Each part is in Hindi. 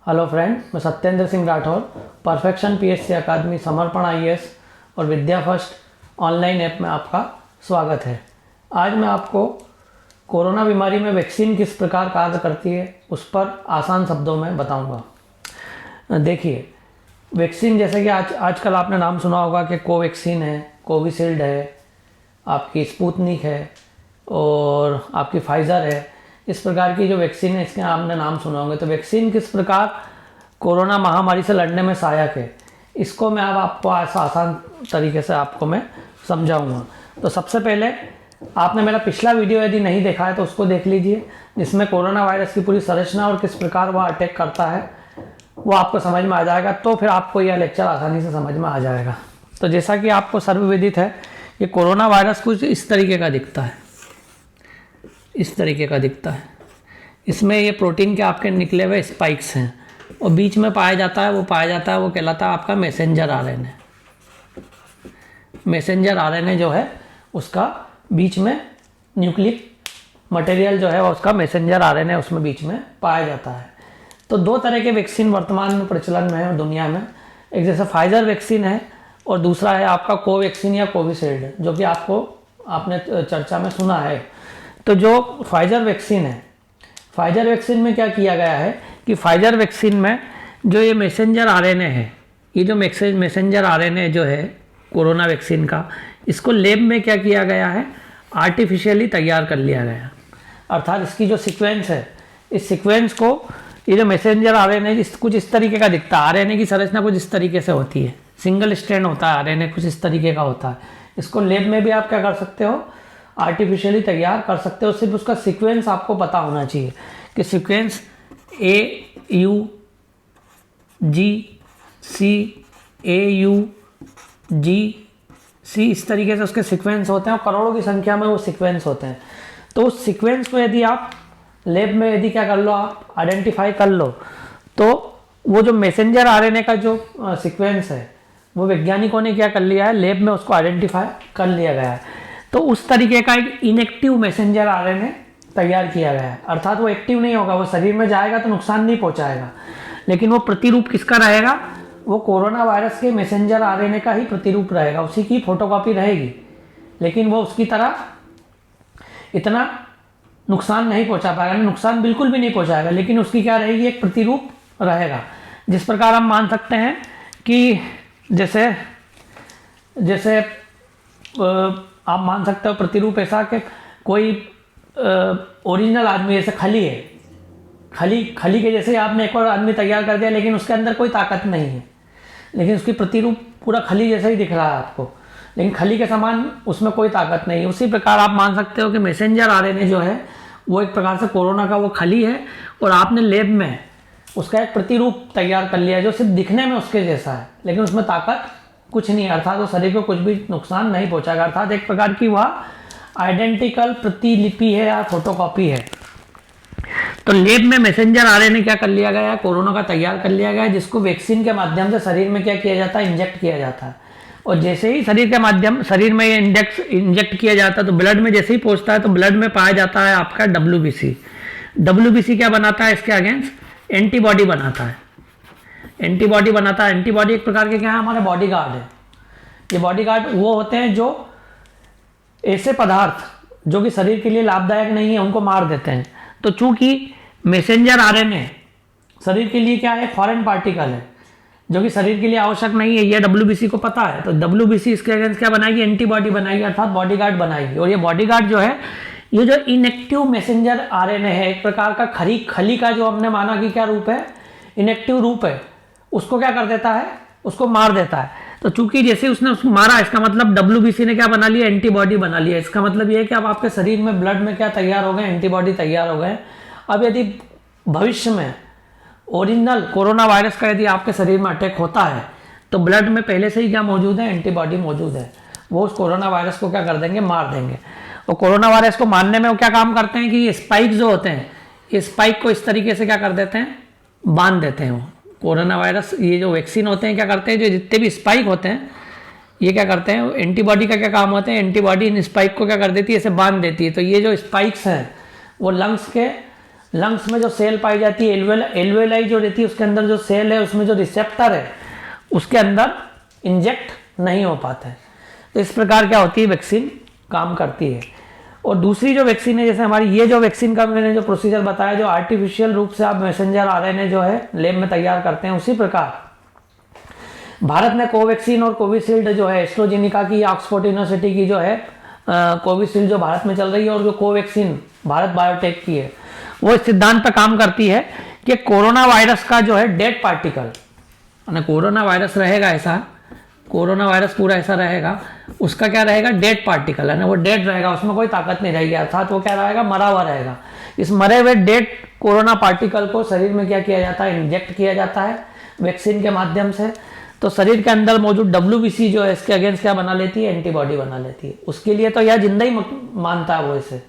हेलो फ्रेंड, मैं सत्येंद्र सिंह राठौर, परफेक्शन पीएससी अकादमी, समर्पण आईएएस और विद्या फर्स्ट ऑनलाइन ऐप में आपका स्वागत है। आज मैं आपको कोरोना बीमारी में वैक्सीन किस प्रकार कार्य करती है उस पर आसान शब्दों में बताऊंगा। देखिए, वैक्सीन जैसे कि आजकल आपने नाम सुना होगा कि कोवैक्सीन है, कोविशील्ड है, आपकी स्पुतनिक है और आपकी फाइज़र है। इस प्रकार की जो वैक्सीन है इसके आपने नाम सुना होंगे। तो वैक्सीन किस प्रकार कोरोना महामारी से लड़ने में सहायक है, इसको मैं अब आपको आसान तरीके से आपको मैं समझाऊंगा। तो सबसे पहले आपने मेरा पिछला वीडियो यदि नहीं देखा है तो उसको देख लीजिए, जिसमें कोरोना वायरस की पूरी संरचना और किस प्रकार वह अटैक करता है वो आपको समझ में आ जाएगा। तो फिर आपको यह लेक्चर आसानी से समझ में आ जाएगा। तो जैसा कि आपको सर्वविदित है कि कोरोना वायरस कुछ इस तरीके का दिखता है, इस तरीके का दिखता है। इसमें ये प्रोटीन के आपके निकले हुए स्पाइक्स हैं और बीच में पाया जाता है वो कहलाता है आपका मैसेंजर आरएनए। मैसेंजर आरएनए जो है उसका बीच में न्यूक्लिक मटेरियल जो है उसका मैसेंजर आरएनए उसमें बीच में पाया जाता है। तो दो तरह के वैक्सीन वर्तमान में प्रचलन में है दुनिया में। एक जैसे फाइजर वैक्सीन है और दूसरा है आपका कोवैक्सीन या कोविशील्ड, जो कि आपने चर्चा में सुना है। तो जो फाइजर वैक्सीन है, फाइजर वैक्सीन में क्या किया गया है कि फाइजर वैक्सीन में जो ये मैसेंजर आरएनए है, ये जो मैसेंजर आरएनए जो है कोरोना वैक्सीन का, इसको लैब में क्या किया गया है, आर्टिफिशियली तैयार कर लिया गया। अर्थात इसकी जो सीक्वेंस है, इस सीक्वेंस को ये जो मैसेंजर आरएनए कुछ इस तरीके का दिखता है। आरएनए की संरचना कुछ इस तरीके से होती है, सिंगल स्ट्रैंड होता है आरएनए, कुछ इस तरीके का होता है। इसको लैब में भी आप क्या कर सकते हो, आर्टिफिशियली तैयार कर सकते हो। सिर्फ उसका सीक्वेंस आपको पता होना चाहिए कि सीक्वेंस AUGC इस तरीके से उसके सीक्वेंस होते हैं और करोड़ों की संख्या में वो सीक्वेंस होते हैं। तो उस सीक्वेंस को यदि आप लैब में यदि क्या कर लो, आप आइडेंटिफाई कर लो, तो वो जो मैसेंजर आरएनए का जो सीक्वेंस है वो वैज्ञानिकों ने क्या कर लिया है, लैब में उसको आइडेंटिफाई कर लिया गया है। तो उस तरीके का एक इनएक्टिव मैसेंजर आरएनए तैयार किया गया है। अर्थात वो एक्टिव नहीं होगा, वो शरीर में जाएगा तो नुकसान नहीं पहुंचाएगा, लेकिन वो प्रतिरूप किसका रहेगा, वो कोरोना वायरस के मैसेंजर आरएनए का ही प्रतिरूप रहेगा, उसी की फोटोकॉपी रहेगी। लेकिन वो उसकी तरह इतना नुकसान नहीं पहुंचा पाएगा, नुकसान बिल्कुल भी नहीं पहुंचाएगा, लेकिन उसकी क्या रहेगी, एक प्रतिरूप रहेगा। जिस प्रकार हम मान सकते हैं कि जैसे आप मान सकते हो प्रतिरूप ऐसा कि कोई ओरिजिनल आदमी, जैसे खली है, खली के जैसे आपने एक और आदमी तैयार कर दिया, लेकिन उसके अंदर कोई ताकत नहीं है, लेकिन उसकी प्रतिरूप पूरा खली जैसा ही दिख रहा है आपको, लेकिन खली के समान उसमें कोई ताकत नहीं है। उसी प्रकार आप मान सकते हो कि मैसेंजर आरएनए जो है वो एक प्रकार से कोरोना का वो खली है और आपने लैब में उसका एक प्रतिरूप तैयार कर लिया जो सिर्फ दिखने में उसके जैसा है, लेकिन उसमें ताकत कुछ नहीं है। अर्थात वो शरीर को कुछ भी नुकसान नहीं पहुंचाएगा। अर्थात एक प्रकार की वह आइडेंटिकल प्रतिलिपि है या फोटोकॉपी है। तो लैब में मैसेंजर आरएनए क्या कर लिया गया है, कोरोना का तैयार कर लिया गया है, जिसको वैक्सीन के माध्यम से शरीर में क्या किया जाता है, इंजेक्ट किया जाता है। और जैसे ही शरीर में ये इंजेक्ट किया जाता है तो ब्लड में जैसे ही पहुंचता है तो ब्लड में पाया जाता है आपका WBC क्या बनाता है, इसके अगेंस्ट एंटीबॉडी बनाता है। एंटीबॉडी एक प्रकार के क्या है, हमारे बॉडीगार्ड है। ये बॉडीगार्ड वो होते हैं जो ऐसे पदार्थ जो कि शरीर के लिए लाभदायक नहीं है उनको मार देते हैं। तो चूंकि मैसेंजर आरएनए शरीर के लिए क्या है, फॉरेन पार्टिकल है जो कि शरीर के लिए आवश्यक नहीं है, ये WBC को पता है। तो WBC इसके अगेंस्ट क्या बनाएगी, एंटीबॉडी बनाएगी, अर्थात बॉडीगार्ड बनाएगी। और ये बॉडीगार्ड जो है, ये जो इनएक्टिव मैसेंजर आरएनए है, एक प्रकार का खली का जो हमने माना कि क्या रूप है, इनएक्टिव रूप है, उसको क्या कर देता है, उसको मार देता है। तो चूंकि जैसे उसने उसको मारा, इसका मतलब WBC ने क्या बना लिया, एंटीबॉडी बना लिया। इसका मतलब ये है कि अब आपके शरीर में ब्लड में क्या तैयार हो गए, एंटीबॉडी तैयार हो गए। अब यदि भविष्य में ओरिजिनल कोरोना वायरस का यदि आपके शरीर में अटैक होता है तो ब्लड में पहले से ही क्या मौजूद है, एंटीबॉडी मौजूद है। वो उस कोरोना वायरस को क्या कर देंगे, मार देंगे। और कोरोना वायरस को मारने में वो क्या काम करते हैं कि ये स्पाइक जो होते हैं, ये स्पाइक को इस तरीके से क्या कर देते हैं, बांध देते हैं। वो कोरोना वायरस, ये जो वैक्सीन होते हैं क्या करते हैं, जो जितने भी स्पाइक होते हैं ये क्या करते हैं, एंटीबॉडी का क्या काम होता है, एंटीबॉडी इन स्पाइक को क्या कर देती है, इसे बांध देती है। तो ये जो स्पाइक्स हैं वो लंग्स के लंग्स में जो सेल पाई जाती है एल्वेलाई जो रहती है उसके अंदर जो सेल है उसमें जो रिसेप्टर है उसके अंदर इंजेक्ट नहीं हो पाता है। तो इस प्रकार क्या होती है, वैक्सीन काम करती है। और दूसरी जो वैक्सीन है, जैसे हमारी ये जो वैक्सीन का मैंने जो प्रोसीजर बताया, जो आर्टिफिशियल रूप से आप मैसेंजर आरएनए जो है लैब में तैयार करते हैं, उसी प्रकार भारत ने कोवैक्सीन और कोविशील्ड जो है एस्ट्रोजेनिका की, ऑक्सफोर्ड यूनिवर्सिटी की जो है कोविशील्ड जो भारत में चल रही है, और जो कोवैक्सीन भारत बायोटेक की है, वो इस सिद्धांत पर काम करती है कि कोरोना वायरस का जो है डेड पार्टिकल, कोरोना वायरस रहेगा ऐसा, कोरोना वायरस पूरा ऐसा रहेगा, उसका क्या रहेगा, डेड पार्टिकल है ना, वो डेड रहेगा, उसमें कोई ताकत नहीं रहेगी, अर्थात वो क्या रहेगा, मरा हुआ रहेगा। इस मरे हुए डेड कोरोना पार्टिकल को शरीर में क्या किया जाता है, इंजेक्ट किया जाता है वैक्सीन के माध्यम से। तो शरीर के अंदर मौजूद WBC जो है इसके अगेंस्ट क्या बना लेती है, एंटीबॉडी बना लेती है। उसके लिए तो यह जिंदा ही मानता है, वो इसे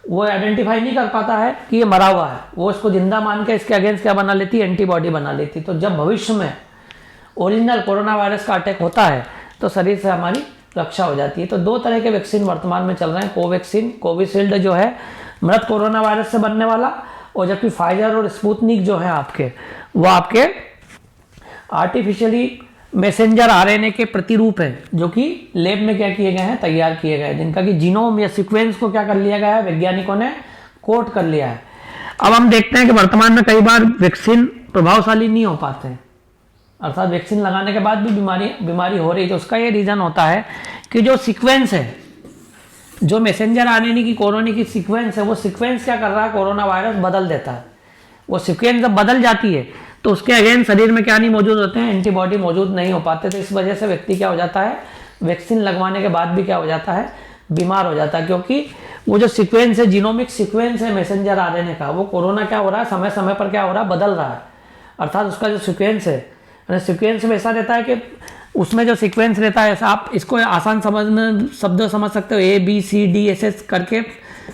वो आइडेंटिफाई नहीं कर पाता है कि ये मरा हुआ है, वो इसको जिंदा मान के इसके अगेंस्ट क्या बना लेती है, एंटीबॉडी बना लेती है। तो जब भविष्य में ओरिजिनल कोरोना वायरस का अटैक होता है तो शरीर से हमारी रक्षा हो जाती है। तो दो तरह के वैक्सीन वर्तमान में चल रहे हैं, कोवैक्सीन, कोविशील्ड जो है मृत कोरोना वायरस से बनने वाला, और जबकि फाइजर और स्पुतनिक जो है आपके, वो आपके आर्टिफिशियली मैसेंजर आरएनए के प्रतिरूप हैं, जो कि लैब में क्या किए गए हैं, तैयार किए गए हैं, जिनका कि जीनोम या सीक्वेंस को क्या कर लिया गया है, वैज्ञानिकों ने कोड कर लिया है। अब हम देखते हैं कि वर्तमान में कई बार वैक्सीन प्रभावशाली नहीं हो पाते हैं, अर्थात वैक्सीन लगाने के बाद भी बीमारी हो रही है। तो उसका ये रीजन होता है कि जो सीक्वेंस है, जो मैसेंजर आरएनए की कोरोना की सीक्वेंस है, वो सीक्वेंस क्या कर रहा है, कोरोना वायरस बदल देता है। वो सीक्वेंस जब बदल जाती है तो उसके अगेंस्ट शरीर में क्या नहीं मौजूद होते हैं, एंटीबॉडी मौजूद नहीं हो पाते। तो इस वजह से व्यक्ति क्या हो जाता है, वैक्सीन लगवाने के बाद भी क्या हो जाता है, बीमार हो जाता है, क्योंकि वो जो सीक्वेंस है, जीनोमिक सीक्वेंस है मैसेंजर आरएनए का, वो कोरोना क्या हो रहा है, समय समय पर क्या हो रहा है, बदल रहा है। अर्थात उसका जो सीक्वेंस है, सीक्वेंस में ऐसा रहता है कि उसमें जो सीक्वेंस रहता है, आप इसको आसान शब्दों समझ सकते हो, ABCD करके,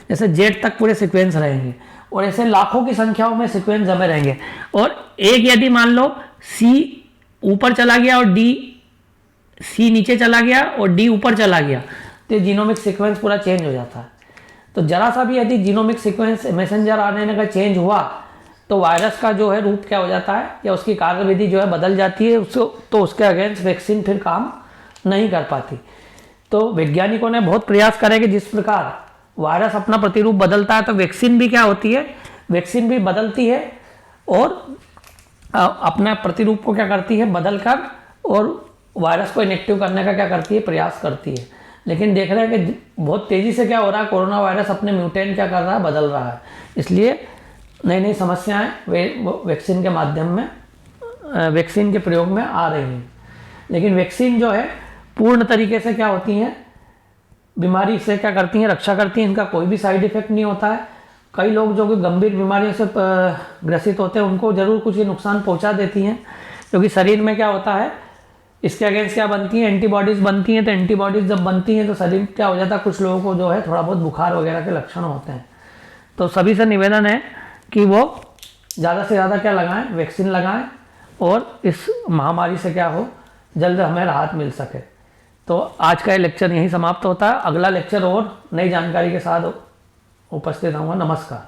जैसे Z तक पूरे सीक्वेंस रहेंगे, और ऐसे लाखों की संख्याओं में सीक्वेंस जमे रहेंगे। और एक यदि मान लो C ऊपर चला गया और C नीचे चला गया और D ऊपर चला गया, तो जीनोमिक सीक्वेंस पूरा चेंज हो जाता है। तो जरा सा भी यदि जीनोमिक सीक्वेंस मैसेंजर आरएनए का चेंज हुआ तो वायरस का जो है रूप क्या हो जाता है, या उसकी कार्यविधि जो है बदल जाती है, तो उसके अगेंस्ट वैक्सीन फिर काम नहीं कर पाती। तो वैज्ञानिकों ने बहुत प्रयास करे कि जिस प्रकार वायरस अपना प्रतिरूप बदलता है, तो वैक्सीन भी क्या होती है, वैक्सीन भी बदलती है और अपना प्रतिरूप को क्या करती है, बदल कर, और वायरस को इनेक्टिव करने का क्या करती है, प्रयास करती है। लेकिन देख रहे हैं कि बहुत तेजी से क्या हो रहा है, कोरोना वायरस अपने म्यूटेंट क्या कर रहा है, बदल रहा है। इसलिए नई नई समस्याएं वैक्सीन के माध्यम में, वैक्सीन के प्रयोग में आ रही हैं। लेकिन वैक्सीन जो है पूर्ण तरीके से क्या होती हैं, बीमारी से क्या करती हैं, रक्षा करती हैं, इनका कोई भी साइड इफेक्ट नहीं होता है। कई लोग जो कि गंभीर बीमारियों से ग्रसित होते हैं, उनको जरूर कुछ नुकसान पहुंचा देती हैं, क्योंकि शरीर में क्या होता है, इसके अगेंस्ट क्या बनती हैं, एंटीबॉडीज़ बनती हैं। तो एंटीबॉडीज़ जब बनती हैं तो शरीर क्या हो जाता है, कुछ लोगों को जो है थोड़ा बहुत बुखार वगैरह के लक्षण होते हैं। तो सभी से निवेदन है कि वो ज़्यादा से ज़्यादा क्या लगाएं, वैक्सीन लगाएं, और इस महामारी से क्या हो, जल्द हमें राहत मिल सके। तो आज का ये लेक्चर यहीं समाप्त होता है। अगला लेक्चर और नई जानकारी के साथ उपस्थित होऊंगा। नमस्कार।